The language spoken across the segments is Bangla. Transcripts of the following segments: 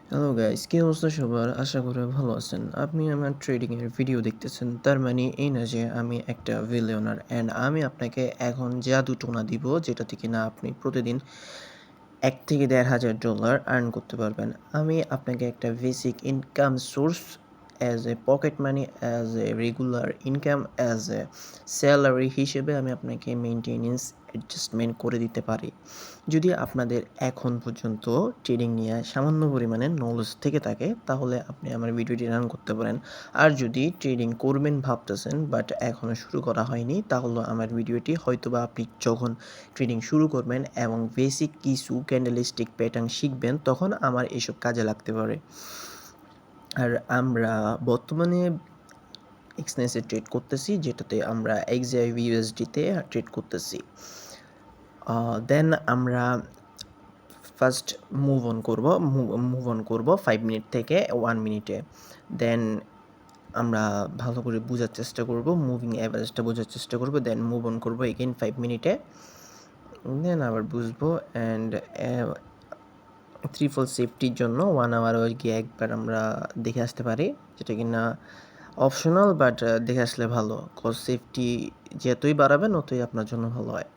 হ্যালো গাইস, কি অবস্থা সবার? আশা করি ভালো আছেন। আপনি আমার ট্রেডিংয়ের ভিডিও দেখতেছেন, তার মানে এই না যে আমি একটা বিলিয়নার অ্যান্ড আমি আপনাকে এখন জাদু টোনা দিব, যেটাতে কিনা আপনি প্রতিদিন $1,000 থেকে $1,500 আর্ন করতে পারবেন। আমি আপনাকে একটা basic income source as a pocket money, as a regular income, as a salary হিসেবে আমি আপনাকে মেইনটেনেন্স অ্যাডজাস্টমেন্ট করে দিতে পারি। যদি আপনাদের এখন পর্যন্ত ট্রেডিং নিয়ে সামান্য পরিমাণে নলেজ থেকে থাকে, তাহলে আপনি আমার ভিডিওটি রান করতে পারেন। আর যদি ট্রেডিং করবেন ভাবতেছেন বাট এখনও শুরু করা হয়নি, তাহলে আমার ভিডিওটি হয়তোবা আপনি যখন ট্রেডিং শুরু করবেন এবং বেসিক কিছু ক্যান্ডেলস্টিক প্যাটার্ন শিখবেন, তখন আমার এসব কাজে লাগতে পারে। আর আমরা বর্তমানে এক্সচেঞ্জে ট্রেড করতেছি, যেটাতে আমরা XAUUSD-তে ট্রেড করতেছি। দেন আমরা ফার্স্ট মুভ অন করব 5 মিনিট থেকে 1 মিনিটে। দেন আমরা ভালো করে বোঝার চেষ্টা করব, মুভিং অ্যাভারেজটা বোঝার চেষ্টা করব, দেন মুভ অন করব এগেইন 5 মিনিটে, দেন আবার বুঝবো। অ্যান্ড ট্রিপল সেফটির জন্য 1 আওয়ার গিয়ে একবার আমরা দেখে আসতে পারি, যেটা কিনা অপশনাল, বাট দেখে আসলে ভালো, কজ সেফটি যতই বাড়াবেন অতই আপনার জন্য ভালো হয়।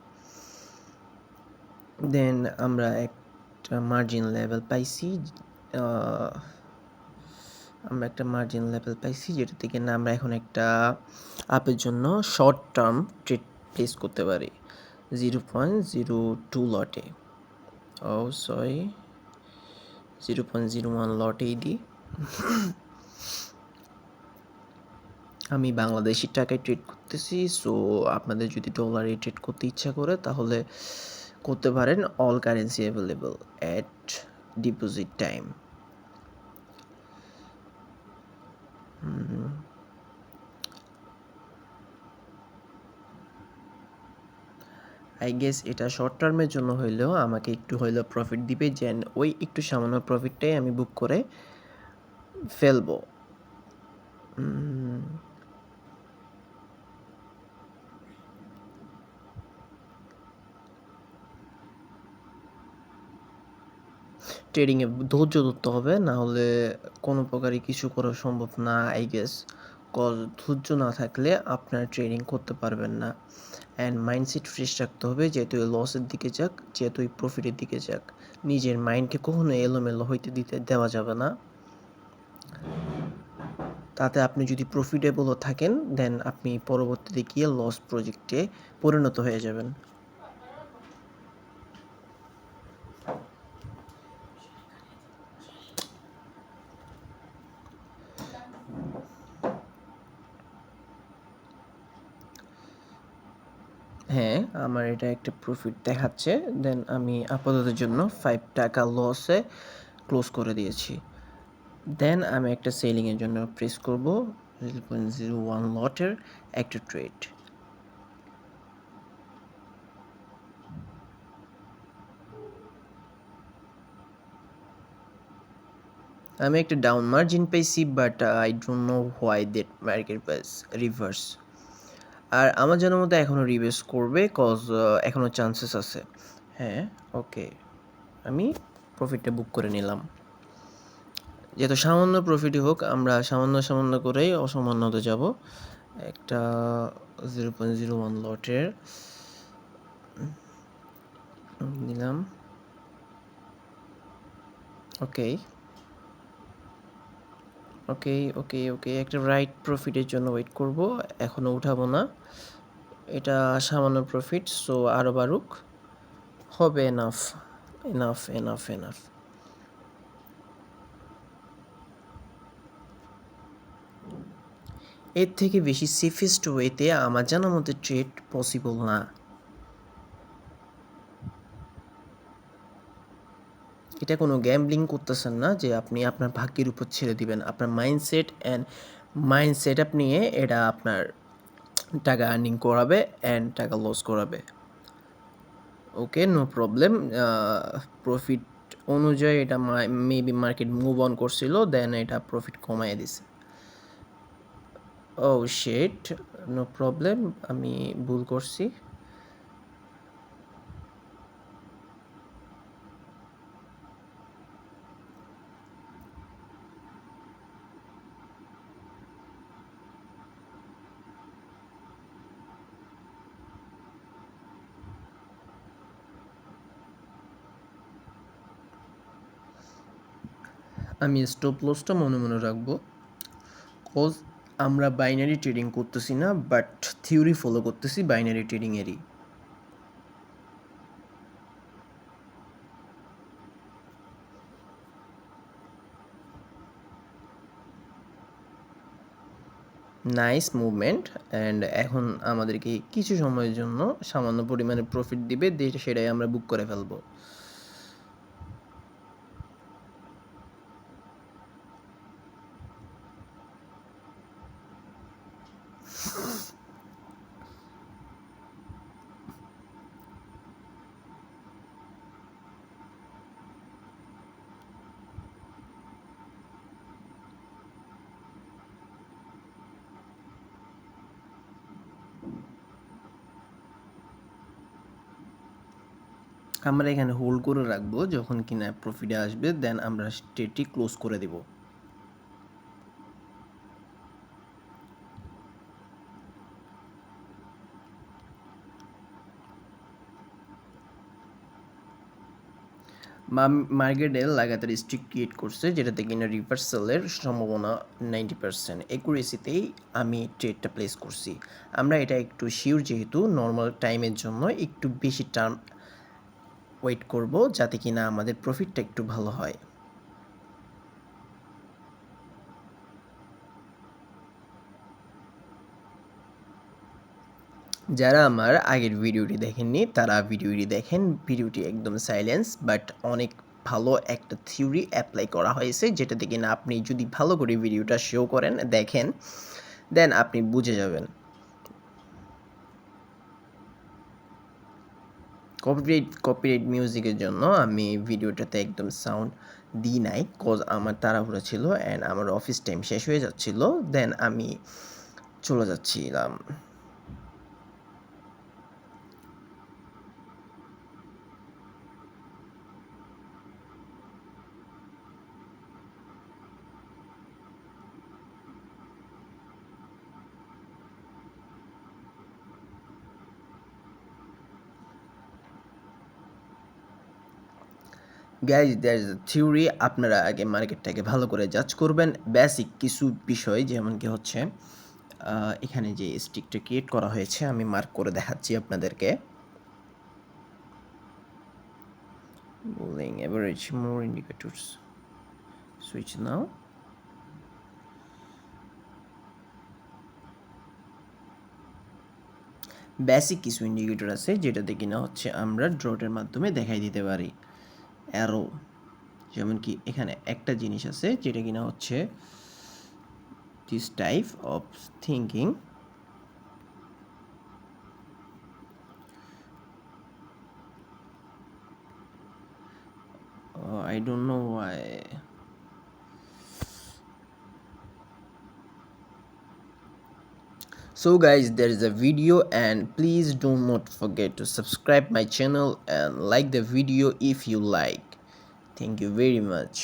দেন আমরা একটা মার্জিন লেভেল পাইছি, যেটা থেকে না আমরা এখন একটা আপের জন্য শর্ট টার্ম ট্রেড প্লেস করতে পারি 0.02 লটে, ও সরি 0.01 লটেই দিই। আমি বাংলাদেশি টাকায় ট্রেড করতেছি, সো আপনাদের যদি ডলারে ট্রেড করতে ইচ্ছা করে তাহলে করতে পারেন। All currency available at deposit time. I guess এটা শর্ট টার্মের জন্য হইলেও আমাকে একটু হইলেও প্রফিট দিবে, যেন ওই একটু সামান্য প্রফিটটাই আমি বুক করে ফেলবো। ট্রেডিংয়ে ধৈর্য ধরতে হবে, না হলে কোনো প্রকারই কিছু করা সম্ভব না আই গেস। কজ ধৈর্য না থাকলে আপনার ট্রেডিং করতে পারবেন না। অ্যান্ড মাইন্ডসেট ফ্রেশ রাখতে হবে, যেহেতু লসের দিকে যাক, যেহেতু প্রফিটের দিকে যাক, নিজের মাইন্ডকে কখনো এলোমেলো হইতে দেওয়া যাবে না। তাতে আপনি যদি প্রফিটেবলও থাকেন, দেন আপনি পরবর্তীতে গিয়ে লস প্রজেক্টে পরিণত হয়ে যাবেন। হ্যাঁ, আমার এটা একটা প্রফিট দেখাচ্ছে। দেন আমি আপাততের জন্য $5 লসে ক্লোজ করে দিয়েছি। দেন আমি একটা সেলিংয়ের জন্য প্রেস করব 0.01 লটের একটা ট্রেড। আমি একটা ডাউন মার্জিন পেয়েছি, but I don't know why that market was reverse. আর আমার জানার মতো এখনও রিভার্স করবে, কজ এখনও চান্সেস আছে। হ্যাঁ, ওকে, আমি প্রফিটটা বুক করে নিলাম। যেহেতু সামান্য প্রফিটই হোক, আমরা সামান্য সামান্য করেই অসামান্যতে যাব। একটা 0.01 লটের নিলাম। ওকে ওকে ওকে ওকে একটা রাইট প্রফিটের জন্য ওয়েট করব, এখনও উঠাবো না। এটা সামান্য প্রফিট, সো আরও বাড়ুক, হবে। Enough enough enough enough. এর থেকে বেশি সেফেস্ট ওয়েতে আমার জানা মতে ট্রেড পসিবল না। এটা কোনো গ্যাম্বলিং করতেছেন না যে আপনি আপনার ভাগ্যের উপর ছেড়ে দিবেন। আপনার মাইন্ড সেট আপ নিয়ে এটা আপনার টাকা আর্নিং করাবে অ্যান্ড টাকা লস করাবে। ওকে, নো প্রবলেম। প্রফিট অনুযায়ী এটা মেবি মার্কেট মুভ অন করছিল, দেন এটা প্রফিট কমায় দিছে। ও শিট, নো প্রবলেম, আমি ভুল করছি। আমি স্টপ লসটা মনে মনে রাখবো, কজ আমরা বাইনারি ট্রেডিং করতেছি না, বাট থিওরি ফলো করতেছি বাইনারি ট্রেডিংয়েরই। Nice movement. অ্যান্ড এখন আমাদেরকে কিছু সময়ের জন্য সামান্য পরিমাণে প্রফিট দিবে, দিয়ে সেটাই আমরা বুক করে ফেলবো। আমরা এখানে হোল্ড করে রাখবো, যখন কিনা প্রফিটে আসবে দেন আমরা স্টেটটি ক্লোজ করে দেব। মার্কেটে লাগাতার স্ট্রিক ক্রিয়েট করছে, যেটাতে কিনা রিভার্সালের সম্ভাবনা 90%। একুরেসিতেই আমি ট্রেডটা প্লেস করছি। আমরা এটা একটু শিওর, যেহেতু নর্মাল টাইমের জন্য একটু বেশি টার্ম ওয়েট করব, যাতে কিনা আমাদের প্রফিটটা একটু ভালো হয়। যারা আমার আগের ভিডিওটি দেখেননি তারা ভিডিওটি দেখেন। ভিডিওটি একদম সাইলেন্স, বাট অনেক ভালো একটা থিওরি অ্যাপ্লাই করা হয়েছে, যেটাতে কিনা আপনি যদি ভালো করে ভিডিওটা শো করেন, দেখেন, দেন আপনি বুঝে যাবেন। কপিরাইট মিউজিকের জন্য আমি ভিডিওটাতে একদম সাউন্ড দিই নাই, কজ আমার তাড়াহুড়ো ছিল অ্যান্ড আমার অফিস টাইম শেষ হয়ে যাচ্ছিল, দেন আমি চলে যাচ্ছিলাম। Guys, there is a theory. আপনারা আগে মার্কেটটাকে ভালো করে জাজ করবেন। বেসিক কিছু বিষয়, যেমন কি হচ্ছে এখানে যে স্টিকটা ক্রিয়েট করা হয়েছে, আমি মার্ক করে দেখাচ্ছি আপনাদেরকে। Moving average more indicators, switch now. Basic কিছু ইন্ডিকেটর আছে, যেটাতে কিনা হচ্ছে আমরা ড্রটের মাধ্যমে দেখাই দিতে পারি। অ্যারো, যেমন কি এখানে একটা জিনিস আছে, যেটা কিনা হচ্ছে this type of thinking. I don't know why. So guys, there is a video, and please do not forget to subscribe my channel and like the video if you like. Thank you very much.